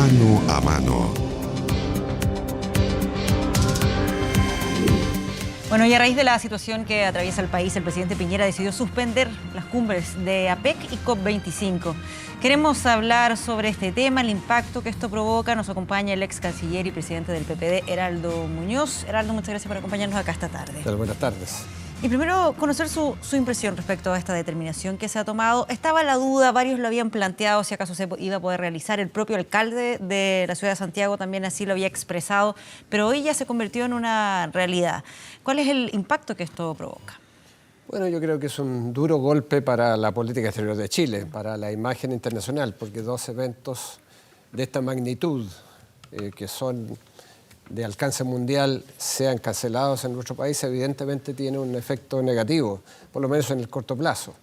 Mano a Mano. Bueno, y a raíz de la situación que atraviesa el país, el presidente Piñera decidió suspender las cumbres de APEC y COP25. Queremos hablar sobre este tema, el impacto que esto provoca. Nos acompaña el ex canciller y presidente del PPD, Heraldo Muñoz. Heraldo, muchas gracias por acompañarnos acá esta tarde. Buenas tardes. Y primero, conocer su impresión respecto a esta determinación que se ha tomado. Estaba la duda, varios lo habían planteado, si acaso se iba a poder realizar. El propio alcalde de la ciudad de Santiago también así lo había expresado, pero hoy ya se convirtió en una realidad. ¿Cuál es el impacto que esto provoca? Bueno, yo creo que es un duro golpe para la política exterior de Chile, para la imagen internacional, porque dos eventos de esta magnitud, que son de alcance mundial, sean cancelados en nuestro país, evidentemente tiene un efecto negativo, por lo menos en el corto plazo.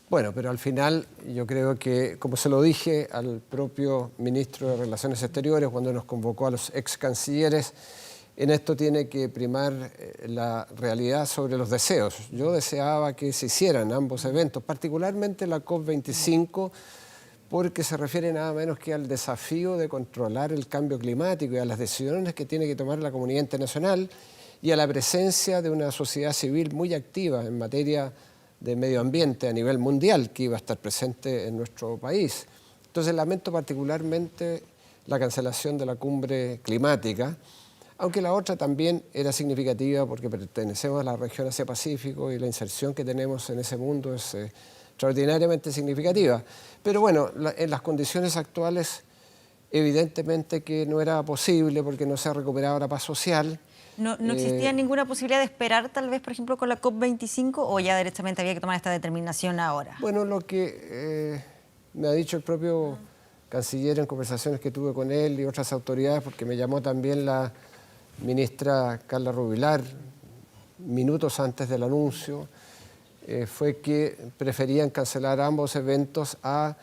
Bueno, pero al final yo creo que, como se lo dije al propio ministro de Relaciones Exteriores cuando nos convocó a los ex cancilleres, en esto tiene que primar la realidad sobre los deseos. Yo deseaba que se hicieran ambos eventos, particularmente la COP25, porque se refiere nada menos que al desafío de controlar el cambio climático y a las decisiones que tiene que tomar la comunidad internacional y a la presencia de una sociedad civil muy activa en materia de medio ambiente a nivel mundial que iba a estar presente en nuestro país. Entonces lamento particularmente la cancelación de la cumbre climática, aunque la otra también era significativa porque pertenecemos a la región Asia-Pacífico y la inserción que tenemos en ese mundo es extraordinariamente significativa. Pero bueno, en las condiciones actuales, evidentemente que no era posible porque no se ha recuperado la paz social. ¿No existía ninguna posibilidad de esperar tal vez, por ejemplo, con la COP25 o ya directamente había que tomar esta determinación ahora? Bueno, lo que me ha dicho el propio canciller en conversaciones que tuve con él y otras autoridades, porque me llamó también la ministra Carla Rubilar minutos antes del anuncio, fue que preferían cancelar ambos eventos a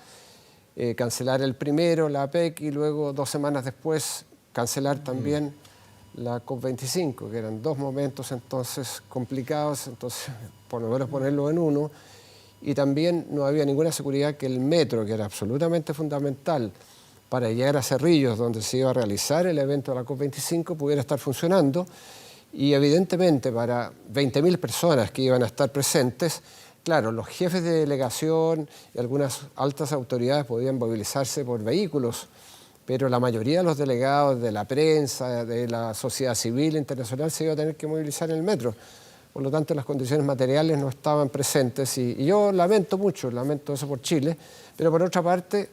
cancelar el primero, la APEC, y luego 2 semanas después cancelar también la COP25, que eran 2 momentos entonces complicados, entonces por lo menos ponerlo en uno. Y también no había ninguna seguridad que el metro, que era absolutamente fundamental para llegar a Cerrillos, donde se iba a realizar el evento de la COP25, pudiera estar funcionando. Y evidentemente para 20.000 personas que iban a estar presentes, claro, los jefes de delegación y algunas altas autoridades podían movilizarse por vehículos, pero la mayoría de los delegados de la prensa, de la sociedad civil internacional, se iba a tener que movilizar en el metro. Por lo tanto, las condiciones materiales no estaban presentes y yo lamento eso por Chile, pero por otra parte,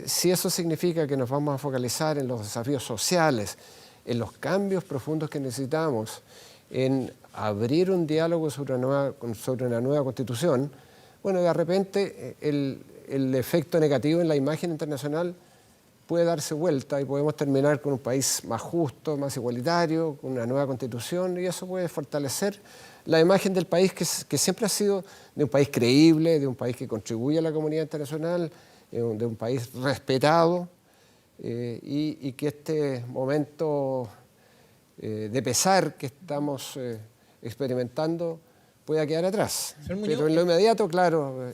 si eso significa que nos vamos a focalizar en los desafíos sociales, en los cambios profundos que necesitamos, en abrir un diálogo sobre una nueva constitución, bueno, de repente el efecto negativo en la imagen internacional puede darse vuelta y podemos terminar con un país más justo, más igualitario, con una nueva constitución, y eso puede fortalecer la imagen del país que siempre ha sido de un país creíble, de un país que contribuye a la comunidad internacional, de un país respetado, y que este momento de pesar que estamos experimentando pueda quedar atrás. Pero en lo inmediato, claro,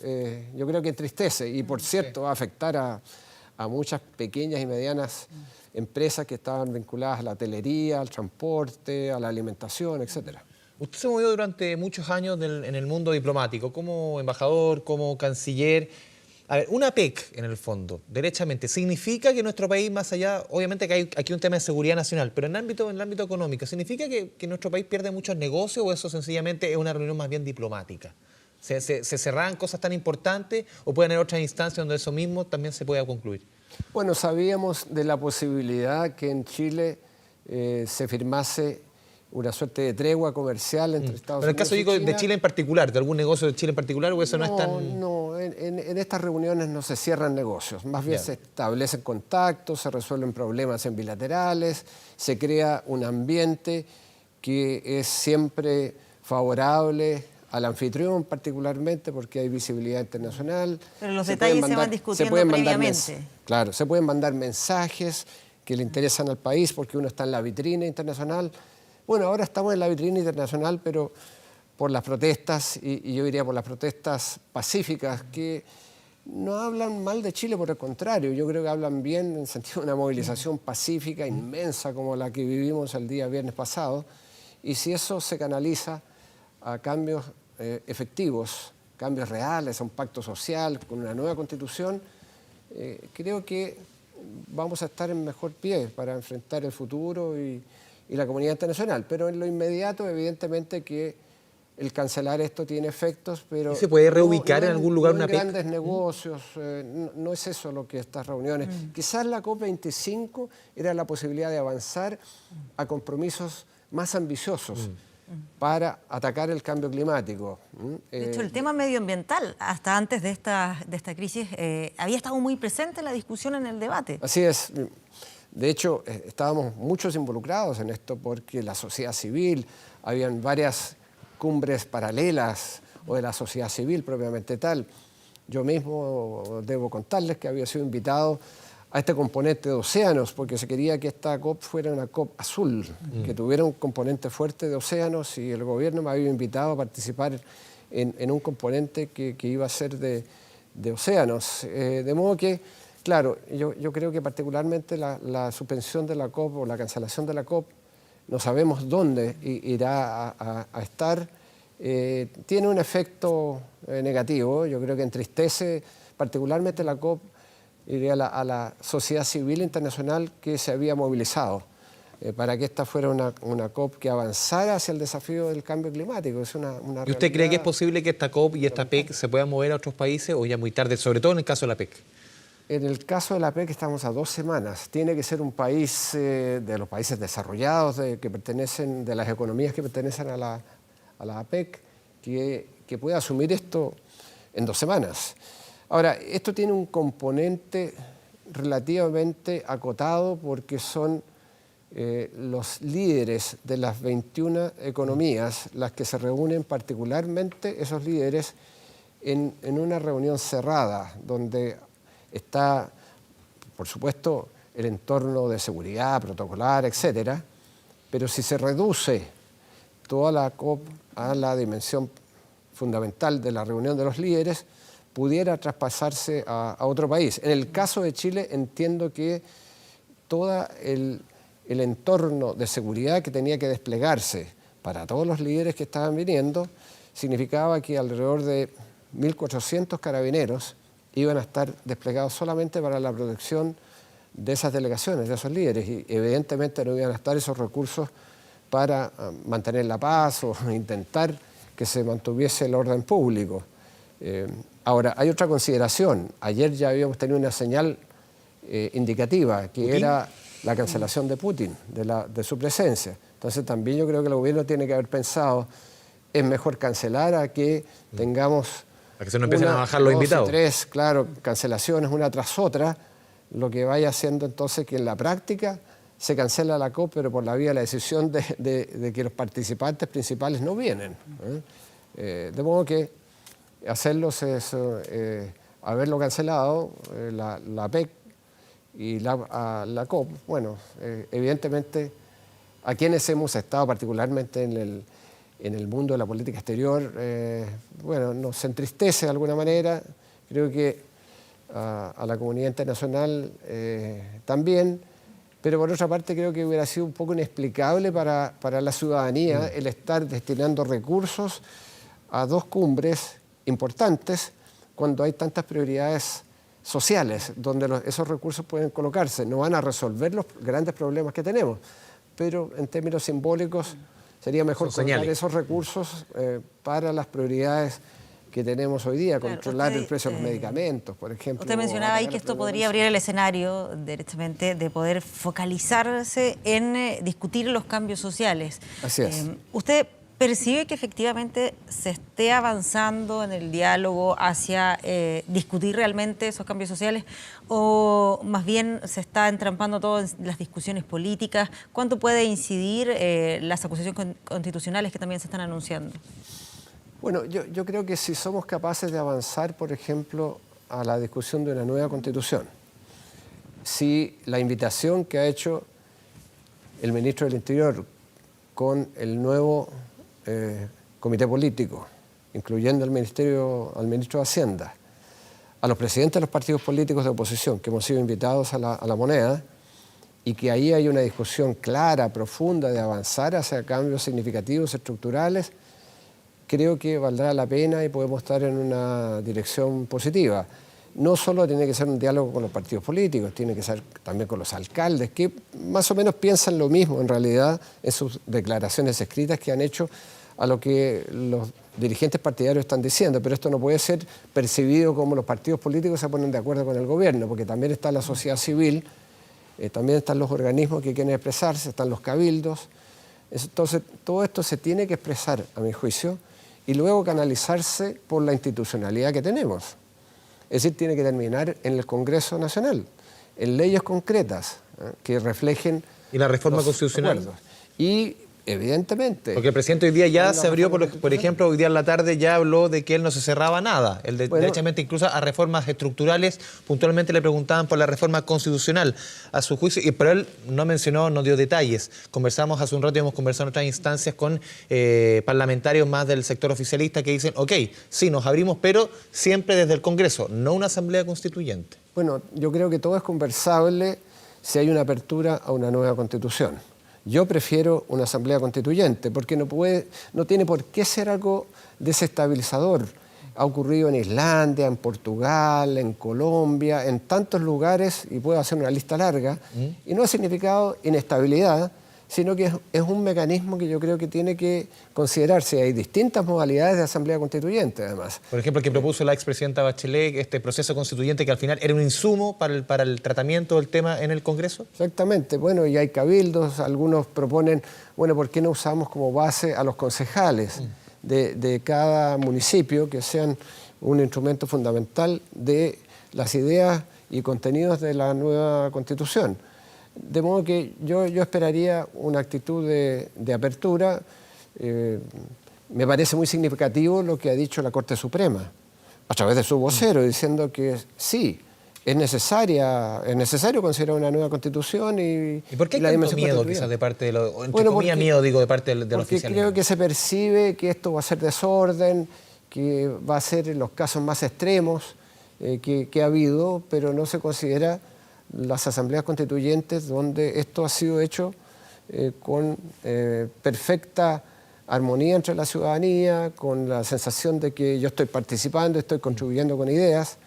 yo creo que entristece y, por cierto, va a afectar a muchas pequeñas y medianas empresas que estaban vinculadas a la hotelería, al transporte, a la alimentación, etc. Usted se movió durante muchos años en el mundo diplomático, como embajador, como canciller. A ver, una APEC, en el fondo, derechamente, ¿significa que nuestro país, más allá, obviamente que hay aquí un tema de seguridad nacional, pero en el ámbito económico, ¿significa que nuestro país pierde muchos negocios o eso sencillamente es una reunión más bien diplomática? ¿Se cerrarán cosas tan importantes o pueden haber otras instancias donde eso mismo también se pueda concluir? Bueno, sabíamos de la posibilidad que en Chile se firmase una suerte de tregua comercial entre Estados Unidos y China. Pero en el caso digo de Chile en particular, de algún negocio de Chile en particular, ¿o eso no es tan...? No, en estas reuniones no se cierran negocios, más bien se establecen contactos, se resuelven problemas en bilaterales, se crea un ambiente que es siempre favorable al anfitrión particularmente porque hay visibilidad internacional. Pero los detalles se van discutiendo previamente. Claro, se pueden mandar mensajes que le interesan al país porque uno está en la vitrina internacional. Bueno, ahora estamos en la vitrina internacional, pero por las protestas, y yo diría por las protestas pacíficas que no hablan mal de Chile, por el contrario, yo creo que hablan bien en el sentido de una movilización pacífica inmensa como la que vivimos el día viernes pasado, y si eso se canaliza a cambios efectivos, cambios reales, a un pacto social, con una nueva constitución, creo que vamos a estar en mejor pie para enfrentar el futuro y la comunidad internacional. Pero en lo inmediato, evidentemente que el cancelar esto tiene efectos, pero... ¿Y se puede reubicar en algún lugar una PEC? Grandes negocios, no es eso lo que estas reuniones... Quizás la COP25 era la posibilidad de avanzar a compromisos más ambiciosos para atacar el cambio climático. De hecho, el tema medioambiental, hasta antes de esta crisis, había estado muy presente en la discusión, en el debate. Así es. De hecho, estábamos muchos involucrados en esto porque la sociedad civil, habían varias cumbres paralelas o de la sociedad civil propiamente tal. Yo mismo debo contarles que había sido invitado a este componente de océanos porque se quería que esta COP fuera una COP azul, que tuviera un componente fuerte de océanos, y el gobierno me había invitado a participar en un componente que iba a ser de océanos. De modo que, claro, yo creo que particularmente la suspensión de la COP o la cancelación de la COP, no sabemos dónde irá a estar, tiene un efecto negativo. Yo creo que entristece particularmente la COP, iría a la sociedad civil internacional que se había movilizado para que esta fuera una COP que avanzara hacia el desafío del cambio climático. Es una ¿Y usted cree que es posible que esta COP y esta PEC se puedan mover a otros países o ya muy tarde, sobre todo en el caso de la PEC? En el caso de la PEC estamos a 2 semanas. Tiene que ser un país de los países desarrollados, que pertenecen, de las economías que pertenecen a la PEC, que pueda asumir esto en 2 semanas. Ahora, esto tiene un componente relativamente acotado porque son los líderes de las 21 economías las que se reúnen, particularmente esos líderes, en una reunión cerrada, donde está, por supuesto, el entorno de seguridad, protocolar, etcétera, pero si se reduce toda la COP a la dimensión fundamental de la reunión de los líderes, pudiera traspasarse a otro país. En el caso de Chile entiendo que todo el entorno de seguridad que tenía que desplegarse para todos los líderes que estaban viniendo significaba que alrededor de 1.400 carabineros iban a estar desplegados solamente para la protección de esas delegaciones, de esos líderes, y evidentemente no iban a estar esos recursos para mantener la paz o intentar que se mantuviese el orden público. Ahora, hay otra consideración. Ayer ya habíamos tenido una señal indicativa, que ¿Putin? Era la cancelación de Putin, de su presencia. Entonces también yo creo que el gobierno tiene que haber pensado, es mejor cancelar a que tengamos... A que se nos empiecen a bajar los invitados. 3, claro, cancelaciones una tras otra, lo que vaya haciendo entonces que en la práctica se cancela la COP, pero por la vía de la decisión de que los participantes principales no vienen. De modo que hacerlos es haberlo cancelado, la PEC y la COP. Bueno, evidentemente a quienes hemos estado particularmente en el mundo de la política exterior, bueno, nos entristece de alguna manera. Creo que a la comunidad internacional también, pero por otra parte creo que hubiera sido un poco inexplicable para la ciudadanía el estar destinando recursos a 2 cumbres importantes cuando hay tantas prioridades sociales donde esos recursos pueden colocarse. No van a resolver los grandes problemas que tenemos, pero en términos simbólicos sería mejor colocar esos recursos para las prioridades que tenemos hoy día, controlar el precio de los medicamentos, por ejemplo. Usted mencionaba ahí que esto podría abrir el escenario, derechamente, de poder focalizarse en discutir los cambios sociales. Así es. ¿Usted percibe que efectivamente se esté avanzando en el diálogo hacia discutir realmente esos cambios sociales, o más bien se está entrampando todo en las discusiones políticas? ¿Cuánto puede incidir las acusaciones constitucionales que también se están anunciando? Bueno, yo creo que si somos capaces de avanzar, por ejemplo, a la discusión de una nueva constitución, si la invitación que ha hecho el ministro del Interior con el nuevo comité político, incluyendo al ministro de Hacienda, a los presidentes de los partidos políticos de oposición que hemos sido invitados a la moneda y que ahí hay una discusión clara, profunda de avanzar hacia cambios significativos, estructurales, creo que valdrá la pena y podemos estar en una dirección positiva. No solo tiene que ser un diálogo con los partidos políticos, tiene que ser también con los alcaldes, que más o menos piensan lo mismo en realidad en sus declaraciones escritas que han hecho a lo que los dirigentes partidarios están diciendo, pero esto no puede ser percibido como los partidos políticos se ponen de acuerdo con el gobierno, porque también está la sociedad civil, también están los organismos que quieren expresarse, están los cabildos. Entonces, todo esto se tiene que expresar, a mi juicio, y luego canalizarse por la institucionalidad que tenemos. Es decir, tiene que terminar en el Congreso Nacional, en leyes concretas que reflejen... ¿Y la reforma constitucional? Acuerdos. Y, evidentemente... Porque el presidente hoy día ya se abrió, por ejemplo, hoy día en la tarde ya habló de que él no se cerraba nada. Él derechamente incluso a reformas estructurales, puntualmente le preguntaban por la reforma constitucional a su juicio, pero él no mencionó, no dio detalles. Conversamos hace un rato y hemos conversado en otras instancias con parlamentarios más del sector oficialista que dicen, ok, sí, nos abrimos, pero siempre desde el Congreso, no una asamblea constituyente. Bueno, yo creo que todo es conversable si hay una apertura a una nueva constitución. Yo prefiero una asamblea constituyente porque no tiene por qué ser algo desestabilizador. Ha ocurrido en Islandia, en Portugal, en Colombia, en tantos lugares, y puedo hacer una lista larga, y no ha significado inestabilidad, sino que es un mecanismo que yo creo que tiene que considerarse. Hay distintas modalidades de asamblea constituyente, además. Por ejemplo, el que propuso la expresidenta Bachelet, este proceso constituyente que al final era un insumo para el tratamiento del tema en el Congreso. Exactamente. Bueno, y hay cabildos, algunos proponen, bueno, ¿por qué no usamos como base a los concejales de cada municipio, que sean un instrumento fundamental de las ideas y contenidos de la nueva Constitución? De modo que yo esperaría una actitud de apertura. Me parece muy significativo lo que ha dicho la Corte Suprema, a través de su vocero, diciendo que sí, es necesario considerar una nueva Constitución y por qué hay tanto miedo quizás de parte de los, de parte del oficialismo? Porque creo que se percibe que esto va a ser desorden, que va a ser en los casos más extremos que ha habido, pero no se considera las asambleas constituyentes donde esto ha sido hecho con perfecta armonía entre la ciudadanía, con la sensación de que yo estoy participando, estoy contribuyendo con ideas.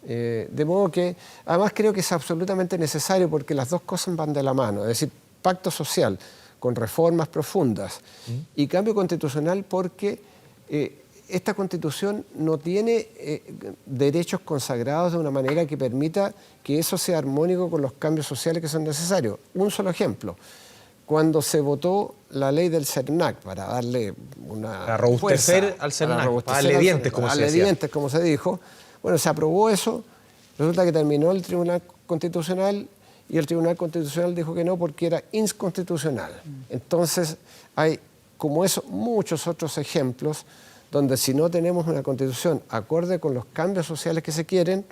De modo que, además creo que es absolutamente necesario porque las dos cosas van de la mano, es decir, pacto social con reformas profundas y cambio constitucional porque esta Constitución no tiene derechos consagrados de una manera que permita que eso sea armónico con los cambios sociales que son necesarios. Un solo ejemplo. Cuando se votó la ley del CERNAC, para darle una para robustecer al CERNAC, para darle dientes, como se decía. Dientes, como se dijo. Bueno, se aprobó eso, resulta que terminó el Tribunal Constitucional y el Tribunal Constitucional dijo que no porque era inconstitucional. Entonces, hay, como eso, muchos otros ejemplos donde si no tenemos una Constitución acorde con los cambios sociales que se quieren,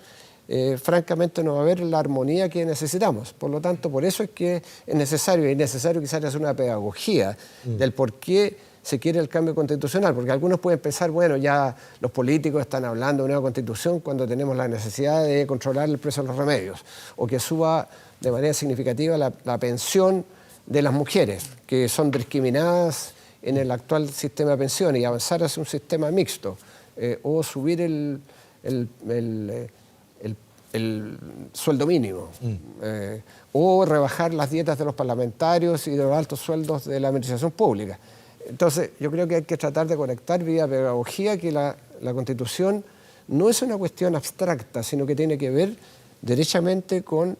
francamente no va a haber la armonía que necesitamos. Por lo tanto, por eso es que es necesario quizás hacer una pedagogía del por qué se quiere el cambio constitucional, porque algunos pueden pensar, bueno, ya los políticos están hablando de una nueva Constitución cuando tenemos la necesidad de controlar el precio de los remedios, o que suba de manera significativa la pensión de las mujeres, que son discriminadas en el actual sistema de pensiones y avanzar hacia un sistema mixto, o subir el sueldo mínimo, o rebajar las dietas de los parlamentarios y de los altos sueldos de la administración pública. Entonces, yo creo que hay que tratar de conectar vía pedagogía que la Constitución no es una cuestión abstracta, sino que tiene que ver derechamente con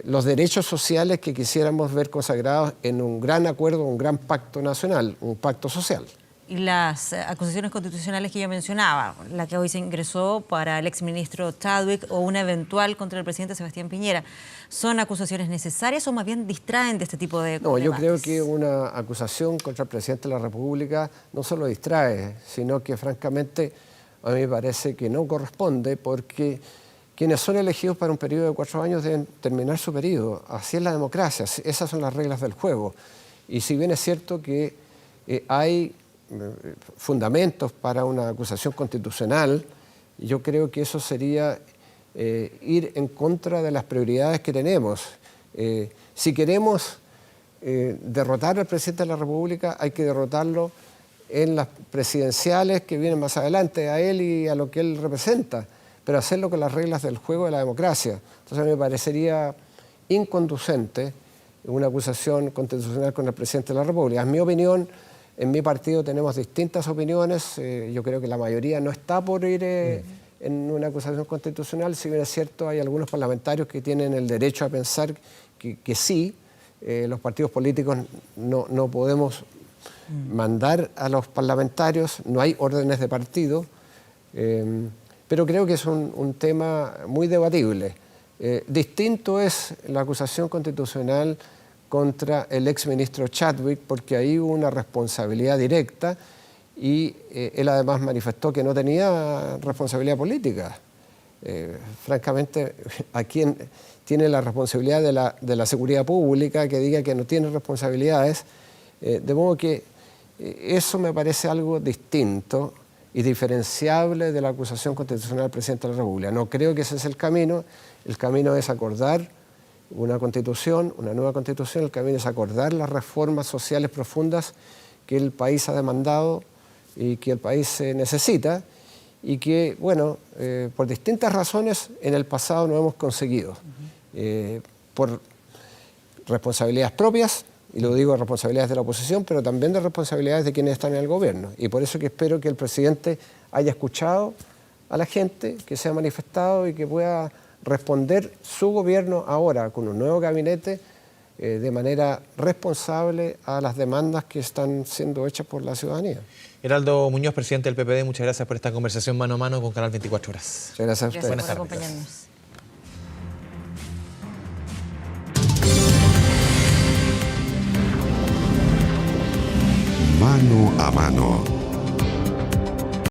los derechos sociales que quisiéramos ver consagrados en un gran acuerdo, un gran pacto nacional, un pacto social. Y las acusaciones constitucionales que yo mencionaba, la que hoy se ingresó para el exministro Chadwick o una eventual contra el presidente Sebastián Piñera, ¿son acusaciones necesarias o más bien distraen de este tipo de debates? No, yo creo que una acusación contra el presidente de la República no solo distrae, sino que francamente a mí me parece que no corresponde porque quienes son elegidos para un periodo de 4 años deben terminar su periodo. Así es la democracia, esas son las reglas del juego. Y si bien es cierto que hay fundamentos para una acusación constitucional Yo creo que eso sería ir en contra de las prioridades que tenemos. Si queremos derrotar al presidente de la República, hay que derrotarlo en las presidenciales que vienen más adelante, a él y a lo que él representa, pero hacerlo con las reglas del juego de la democracia. Entonces a mí me parecería inconducente una acusación constitucional contra el presidente de la República. En mi opinión, en mi partido tenemos distintas opiniones. Yo creo que la mayoría no está por ir en una acusación constitucional. Si bien es cierto, hay algunos parlamentarios que tienen el derecho a pensar que sí. Los partidos políticos no podemos mandar a los parlamentarios, no hay órdenes de partido, pero creo que es un tema muy debatible. Distinto es la acusación constitucional contra el exministro Chadwick, porque ahí hubo una responsabilidad directa y él además manifestó que no tenía responsabilidad política. Francamente, ¿a quién tiene la responsabilidad de la seguridad pública que diga que no tiene responsabilidades? De modo que eso me parece algo distinto y diferenciable de la acusación constitucional del presidente de la República. No creo que ese es el camino. El camino es acordar una constitución, una nueva constitución. El camino es acordar las reformas sociales profundas que el país ha demandado y que el país necesita y que, bueno, por distintas razones en el pasado no hemos conseguido. Por responsabilidades propias, y lo digo, responsabilidades de la oposición, pero también de responsabilidades de quienes están en el gobierno. Y por eso que espero que el presidente haya escuchado a la gente, que se ha manifestado y que pueda responder su gobierno ahora con un nuevo gabinete de manera responsable a las demandas que están siendo hechas por la ciudadanía. Heraldo Muñoz, presidente del PPD, muchas gracias por esta conversación mano a mano con Canal 24 Horas. Muchas gracias a ustedes. Gracias por acompañarnos. Mano a mano.